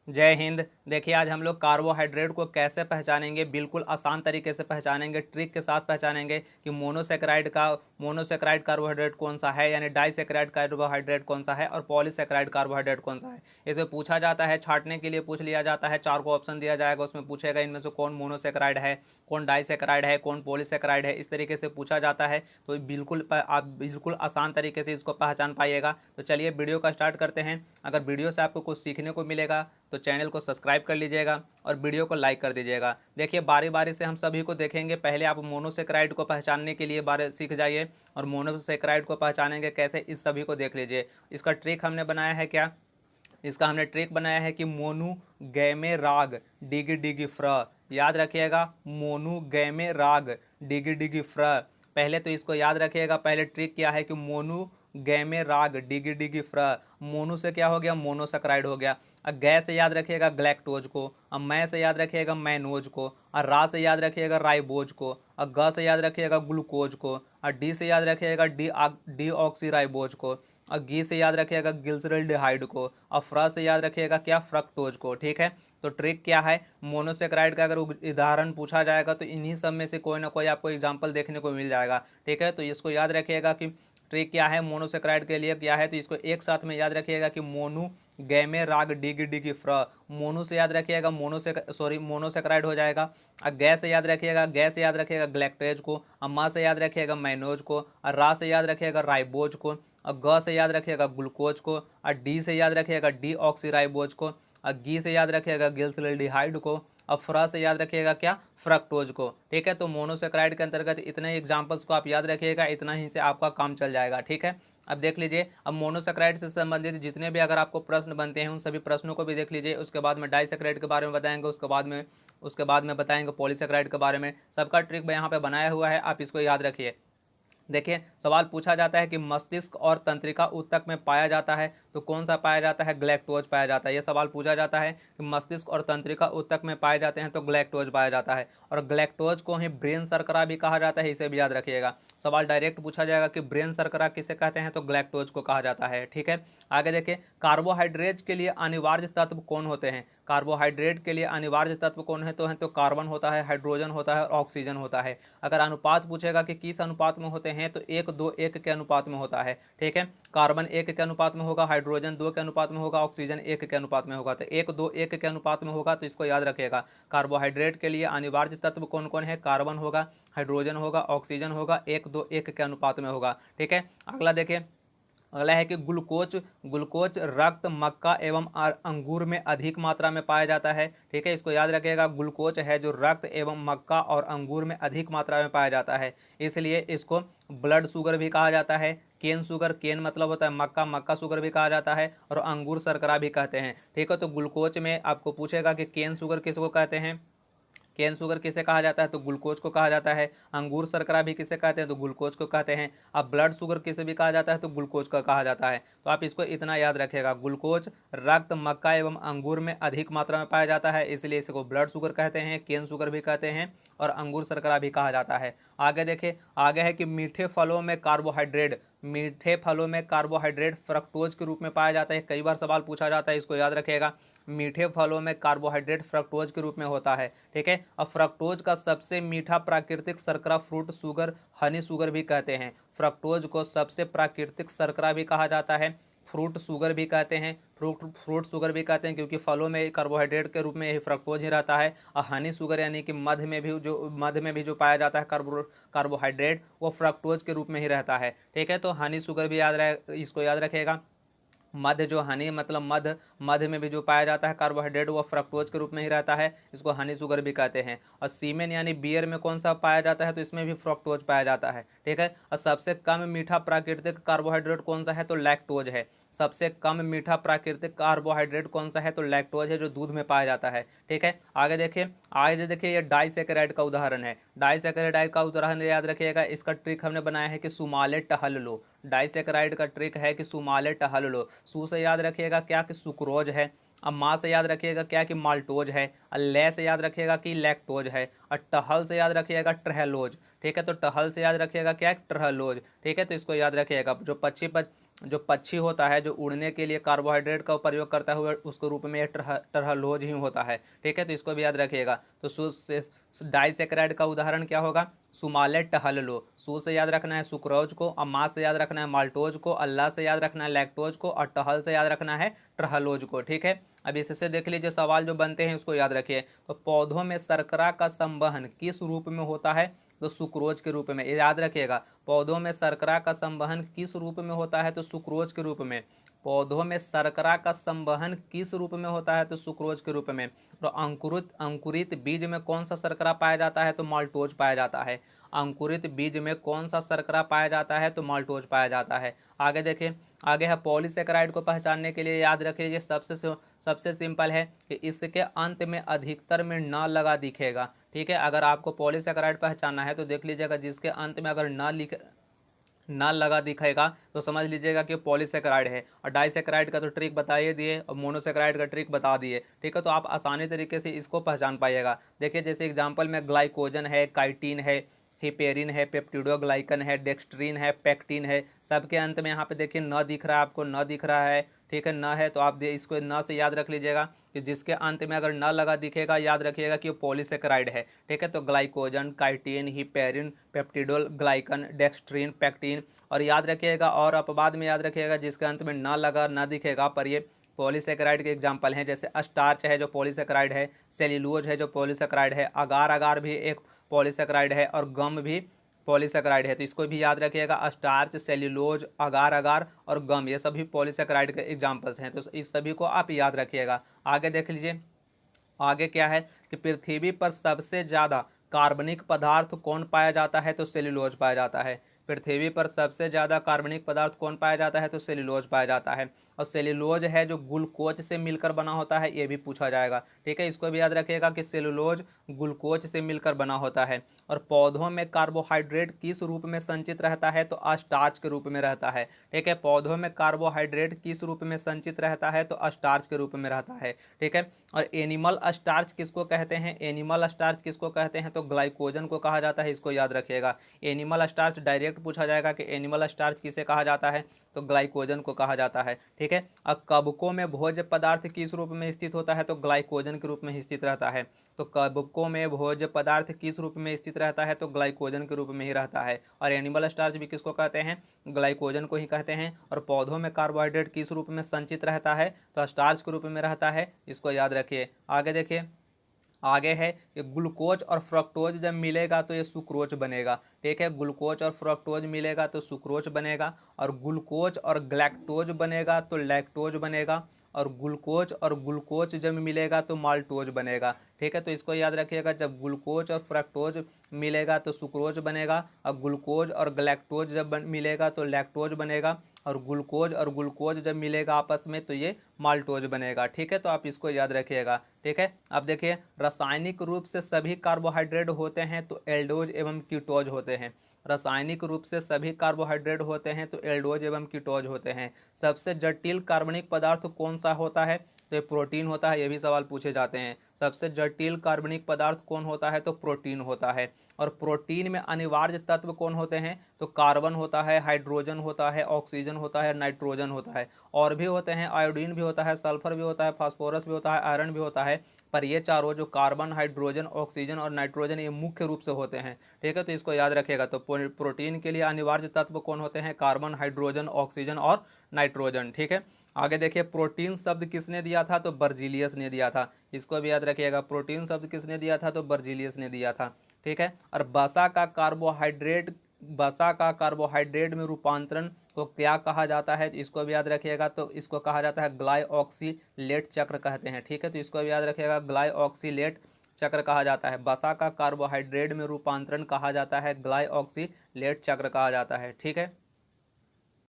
जय हिंद। देखिए आज हम लोग कार्बोहाइड्रेट को कैसे पहचानेंगे, बिल्कुल आसान तरीके से पहचानेंगे, ट्रिक के साथ पहचानेंगे कि मोनोसेक्राइड कार्बोहाइड्रेट कौन सा है, यानी डाइसेक्राइड कार्बोहाइड्रेट कौन सा है और पॉलीसेक्राइड कार्बोहाइड्रेट कौन सा है। इसमें पूछा जाता है, छांटने के लिए पूछ लिया जाता है, 4 को ऑप्शन दिया जाएगा, उसमें पूछेगा इनमें से कौन मोनोसेक्राइड है, कौन डाइसेक्राइड है, कौन पॉलीसेक्राइड है, इस तरीके से पूछा जाता है। तो आप बिल्कुल आसान तरीके से इसको पहचान पाइएगा। तो चलिए वीडियो का स्टार्ट करते हैं। अगर वीडियो से आपको कुछ सीखने को मिलेगा तो चैनल को सब्सक्राइब कर लीजिएगा और वीडियो को लाइक कर दीजिएगा। देखिए बारी बारी से हम सभी को देखेंगे। पहले आप मोनोसेक्राइड को पहचानने के लिए बारे सीख जाइए और मोनोसेक्राइड को पहचानेंगे कैसे, इस सभी को देख लीजिए। इसका ट्रिक हमने बनाया है क्या, इसका हमने ट्रिक बनाया है कि मोनू गैमे राग डिगी डिगी फ्र। याद रखिएगा, मोनू गैमे राग डिगी डिगी फ्र। पहले तो इसको याद रखिएगा, पहले ट्रिक क्या है कि मोनू गैमे राग डिगी डिगी फ्र। मोनू से क्या हो गया, मोनोसेक्राइड हो गया। और गै से याद रखिएगा ग्लैक्टोज को, और मै से याद रखिएगा मैनोज को, और रा से याद रखिएगा राइबोज को, और ग से याद रखिएगा ग्लूकोज को, और डी से याद रखिएगा डी ऑक्सी राइबोज को, और घी से याद रखिएगा ग्लिसरॉल्डिहाइड को, और फ्र से याद रखिएगा क्या, फ्रक्टोज को। ठीक है, तो ट्रिक क्या है, मोनोसेक्राइड का अगर उदाहरण पूछा जाएगा तो इन्हीं सब में से कोई ना कोई आपको एग्जाम्पल देखने को मिल जाएगा। ठीक है, तो इसको याद रखिएगा कि ट्रिक क्या है मोनोसेक्राइड के लिए क्या है, तो इसको एक साथ में याद रखिएगा कि मोनू गैमे राग डिगी डिगी फ्र। मोनू से याद रखिएगा मोनोसेक्राइड हो जाएगा। और गै से याद रखिएगा, ग्लैक्टेज को, और मा से याद रखिएगा मैनोज को, और रा से याद रखिएगा राइबोज को, और ग से याद रखिएगा ग्लूकोज को, और डी से याद रखिएगा डी ऑक्सी राइबोज को, और घी से याद रखिएगा गिल्सरॉल्डिहाइड को, और फ्रा से याद रखिएगा क्या, फ्रक्टोज को। ठीक है, तो मोनोसेक्राइड के अंतर्गत इतने ही एग्जाम्पल्स को आप याद रखिएगा, इतना ही से आपका काम चल जाएगा। ठीक है, अब देख लीजिए, अब मोनोसेक्राइड से संबंधित जितने भी अगर आपको प्रश्न बनते हैं उन सभी प्रश्नों को भी देख लीजिए। उसके बाद में डाइसेक्राइड के बारे में बताएंगे, उसके बाद में बताएंगे पॉलीसेक्राइड के बारे में। सबका ट्रिक यहाँ पे बनाया हुआ है, आप इसको याद रखिए। देखिए सवाल पूछा जाता है कि मस्तिष्क और तंत्रिका ऊतक में पाया जाता है तो कौन सा पाया जाता है, ग्लैक्टोज पाया जाता है। यह सवाल पूछा जाता है कि मस्तिष्क और तंत्रिका ऊतक में पाए जाते हैं तो ग्लैक्टोज पाया जाता है, और ग्लैक्टोज को ही ब्रेन शर्करा भी कहा जाता है, इसे भी याद रखिएगा। सवाल डायरेक्ट पूछा जाएगा कि ब्रेन शर्करा किसे कहते हैं, तो ग्लैक्टोज को कहा जाता है। ठीक है, आगे देखिए, कार्बोहाइड्रेट के लिए अनिवार्य तत्व कौन होते हैं। कार्बोहाइड्रेट के लिए अनिवार्य तत्व कौन है, तो कार्बन होता है, हाइड्रोजन होता है और ऑक्सीजन होता है। अगर अनुपात पूछेगा कि किस अनुपात में होते हैं, तो 1:2:1 के अनुपात में होता है। ठीक है, कार्बन 1 के अनुपात में होगा, हाइड्रोजन 2 के अनुपात में होगा, ऑक्सीजन 1 के अनुपात में होगा। तो 1:2:1 के अनुपात में होगा, तो इसको याद रखिएगा। कार्बोहाइड्रेट के लिए अनिवार्य तत्व कौन कौन है, कार्बन होगा, हाइड्रोजन होगा, ऑक्सीजन होगा, 1:2:1 के अनुपात में होगा। ठीक है, अगला देखिए, अगला है कि ग्लूकोज ग्लूकोज रक्त, मक्का एवं अंगूर में अधिक मात्रा में पाया जाता है। ठीक है, इसको याद रखिएगा, ग्लूकोज है जो रक्त एवं मक्का और अंगूर में अधिक मात्रा में पाया जाता है, इसलिए इसको ब्लड शुगर भी कहा जाता है। केन शुगर, केन मतलब होता है मक्का, मक्का शुगर भी कहा जाता है, और अंगूर शर्करा भी कहते हैं। ठीक है, तो ग्लूकोज में आपको पूछेगा कि केन शुगर किसको कहते हैं, केन शुगर किसे कहा जाता है, तो ग्लूकोज को कहा जाता है। अंगूर शर्करा भी किसे कहते हैं, तो ग्लूकोज को कहते हैं। अब ब्लड शुगर किसे भी कहा जाता है, तो ग्लूकोज का कहा जाता है। तो आप इसको इतना याद रखिएगा, ग्लूकोज रक्त, मक्का एवं अंगूर में अधिक मात्रा में पाया जाता है, इसलिए इसको ब्लड शुगर कहते हैं, केन शुगर भी कहते हैं, और अंगूर शर्करा भी कहा जाता है। आगे देखिए, आगे है कि मीठे फलों में कार्बोहाइड्रेट फ्रक्टोज के रूप में पाया जाता है। कई बार सवाल पूछा जाता है, इसको याद रखिएगा। मीठे फलों में कार्बोहाइड्रेट फ्रक्टोज के रूप में होता है। ठीक है, अब फ्रक्टोज का सबसे मीठा प्राकृतिक शर्करा फ्रूट शुगर, हनी शुगर भी कहते हैं। फ्रक्टोज को सबसे प्राकृतिक शर्करा भी कहा जाता है, फ्रूट शुगर भी कहते हैं, फ्रूट शुगर भी कहते हैं, क्योंकि फलों में कार्बोहाइड्रेट के रूप में यही फ्रक्टोज ही रहता है। और हनी शुगर यानी कि मध में भी जो पाया जाता है कार्बोहाइड्रेट, वो फ्रक्टोज के रूप में ही रहता है। ठीक है, तो हनी शुगर भी इसको याद रखेगा। मध जो हनी मतलब मध में भी जो पाया जाता है कार्बोहाइड्रेट, वो फ्रक्टोज के रूप में ही रहता है, इसको हनी शुगर भी कहते हैं। और सीमेन यानी बियर में कौन सा पाया जाता है, तो इसमें भी फ्रक्टोज पाया जाता है। ठीक है, और सबसे कम मीठा प्राकृतिक कार्बोहाइड्रेट कौन सा है, तो लैक्टोज है। सबसे कम मीठा प्राकृतिक कार्बोहाइड्रेट कौन सा है, तो लैक्टोज है, जो दूध में पाया जाता है। ठीक है, आगे देखिए ये डाइसेकेराइड का उदाहरण है। डाइसेकेराइड का उदाहरण याद रखिएगा, इसका ट्रिक हमने बनाया है कि सुमाले टहल लो। डाइसेकेराइड का ट्रिक है कि सुमाले टहल लो। सू से याद रखिएगा क्या, कि सुक्रोज है। अब माँ से याद रखिएगा क्या, कि माल्टोज है। और ले से याद रखिएगा कि लैक्टोज है। और टहल से याद रखिएगा ट्रहेलोज। ठीक है, तो टहल से याद रखिएगा क्या, ट्रहेलोज। ठीक है, तो इसको याद रखिएगा। जो जो पक्षी होता है, जो उड़ने के लिए कार्बोहाइड्रेट का प्रयोग करता है उसके रूप में टरहलोज ही होता है। ठीक है, तो इसको भी याद रखिएगा। तो डाइसेकेराइड का उदाहरण क्या होगा? सुमाले टहललो। सू से याद रखना है सुक्रोज को, और मा से याद रखना है माल्टोज को, अल्लाह से याद रखना है लैक्टोज को, और टहल से याद रखना है ट्रहलोज को। ठीक है, अब इससे देख लीजिए सवाल जो बनते हैं उसको याद रखिए। तो पौधों में शर्करा का संवहन किस रूप में होता है? तो सुक्रोज के रूप में, याद रखिएगा। पौधों में शर्करा का संवहन किस रूप में होता है? तो सुक्रोज के रूप में। पौधों में शर्करा का संवहन किस रूप में होता है? तो सुक्रोज के रूप में। तो अंकुरित बीज में कौन सा शर्करा पाया जाता है? तो माल्टोज पाया जाता है। अंकुरित बीज में कौन सा शर्करा पाया जाता है? तो माल्टोज पाया जाता है। आगे देखिए, आगे है पॉलीसेकेराइड को पहचानने के लिए याद रखिए, ये सबसे सिंपल है कि इसके अंत में अधिकतर में न लगा दिखेगा। ठीक है, अगर आपको पॉलीसेकेराइड पहचानना है तो देख लीजिएगा, जिसके अंत में अगर न लगा दिखेगा तो समझ लीजिएगा कि पॉलीसेकेराइड है। और डाइसेकेराइड का तो ट्रिक बता ही दिए, और मोनोसेकेराइड का ट्रिक बता दिए। ठीक है, तो आप आसानी तरीके से इसको पहचान पाइएगा। देखिए, जैसे एग्जांपल में ग्लाइकोजन है, काइटिन है, हिपेरिन है, पेप्टिडोग्लाइकन है, डेक्सट्रीन है, पेक्टिन है, सबके अंत में यहाँ पे देखिए न दिख रहा है, आपको न दिख रहा है। ठीक है, न है तो आप इसको न से याद रख लीजिएगा कि जिसके अंत में अगर न लगा दिखेगा याद रखिएगा कि वो पॉलीसेकेराइड है। ठीक है, तो glycogen, chitin, heparin, peptidoglycan, dextrin, pectin. और याद रखिएगा, और अपवाद में याद रखिएगा जिसके अंत में न लगा न दिखेगा पर ये पॉलीसेकेराइड के एग्जाम्पल हैं। जैसे स्टार्च है जो पॉलीसेकेराइड है, सेल्यूलोज है जो पॉलीसेकेराइड है, अगार अगार भी एक पॉलीसेकेराइड है, और गम भी पॉलीसेकेराइड है। तो इसको भी याद रखिएगा, स्टार्च, सेल्यूलोज, अगार अगार और गम, ये सभी पॉलीसेकेराइड के एग्जाम्पल्स हैं। तो इस सभी को आप याद रखिएगा। आगे देख लीजिए, आगे क्या है कि पृथ्वी पर सबसे ज़्यादा कार्बनिक पदार्थ कौन पाया जाता है? तो सेल्यूलोज पाया जाता है। पृथ्वी पर सबसे ज़्यादा कार्बनिक पदार्थ कौन पाया जाता है? तो सेल्यूलोज पाया जाता है। और सेल्यूलोज है जो ग्लूकोज से मिलकर बना होता है, ये भी पूछा जाएगा। ठीक है, इसको भी याद रखिएगा कि सेल्यूलोज ग्लूकोज से मिलकर बना होता है। और पौधों में कार्बोहाइड्रेट किस रूप में संचित रहता है? तो स्टार्च के रूप में रहता है। ठीक है, पौधों में कार्बोहाइड्रेट किस रूप में संचित रहता है? तो स्टार्च के रूप में रहता है। ठीक है, और एनिमल स्टार्च किसको कहते हैं? एनिमल स्टार्च किसको कहते हैं? तो ग्लाइकोजन को कहा जाता है। इसको याद रखिएगा। एनिमल स्टार्च डायरेक्ट पूछा जाएगा कि एनिमल स्टार्च किसे कहा जाता है? तो ग्लाइकोजन को कहा जाता है। ठीक है, अब कवकों में भोज्य पदार्थ किस रूप में स्थित होता है? तो ग्लाइकोजन के रूप में स्थित रहता है। तो कवकों में भोज्य पदार्थ किस रूप में स्थित रहता है? तो ग्लाइकोजन के रूप में ही रहता है। और एनिमल स्टार्च भी किसको कहते हैं? ग्लाइकोजन को ही कहते हैं। और पौधों में कार्बोहाइड्रेट किस रूप में संचित रहता है? तो स्टार्च के रूप में रहता है। इसको याद रखिए। आगे देखिए, आगे है कि ग्लूकोज और फ्रक्टोज जब मिलेगा तो ये सुक्रोज बनेगा। ठीक है, ग्लूकोज और फ्रक्टोज मिलेगा तो सुक्रोज बनेगा, और ग्लूकोज और ग्लैक्टोज बनेगा तो लैक्टोज बनेगा, और ग्लूकोज जब मिलेगा तो माल्टोज बनेगा। ठीक है, तो इसको याद रखिएगा, जब ग्लूकोज और फ्रक्टोज मिलेगा तो सुक्रोज बनेगा, और ग्लूकोज और ग्लैक्टोज जब मिलेगा तो लैक्टोज बनेगा, और ग्लूकोज जब मिलेगा आपस में तो ये माल्टोज बनेगा। ठीक है, तो आप इसको याद रखिएगा। ठीक है, अब देखिए, रासायनिक रूप से सभी कार्बोहाइड्रेट होते हैं तो एल्डोज एवं कीटोज होते हैं। रासायनिक रूप से सभी कार्बोहाइड्रेट होते हैं तो एल्डोज एवं कीटोज होते हैं। सबसे जटिल कार्बनिक पदार्थ कौन सा होता है? तो ये प्रोटीन होता है। ये भी सवाल पूछे जाते हैं। सबसे जटिल कार्बनिक पदार्थ कौन होता है? तो प्रोटीन होता है। और प्रोटीन में अनिवार्य तत्व कौन होते हैं? तो कार्बन होता है, हाइड्रोजन होता है, ऑक्सीजन होता है, नाइट्रोजन होता है। और भी होते हैं, आयोडीन भी होता है, सल्फर भी होता है, फास्फोरस भी होता है, आयरन भी होता है। पर ये चारों जो कार्बन, हाइड्रोजन, ऑक्सीजन और नाइट्रोजन, ये मुख्य रूप से होते हैं। ठीक है, तो इसको याद रखिएगा। तो प्रोटीन के लिए अनिवार्य तत्व कौन होते हैं? कार्बन, हाइड्रोजन, ऑक्सीजन और नाइट्रोजन। ठीक है, आगे देखिए, प्रोटीन शब्द किसने दिया था? तो बर्जीलियस ने दिया था। इसको भी याद रखिएगा, प्रोटीन शब्द किसने दिया था? तो बर्जीलियस ने दिया था। ठीक है, और वसा का कार्बोहाइड्रेट में रूपांतरण को क्या कहा जाता है? इसको भी याद रखिएगा। तो इसको कहा जाता है ग्लाइऑक्सीलेट चक्र कहते हैं। ठीक है, तो इसको भी याद रखिएगा, ग्लाइऑक्सीलेट चक्र कहा जाता है। वसा का कार्बोहाइड्रेट में रूपांतरण कहा जाता है, ग्लाइऑक्सीलेट चक्र कहा जाता है। ठीक है।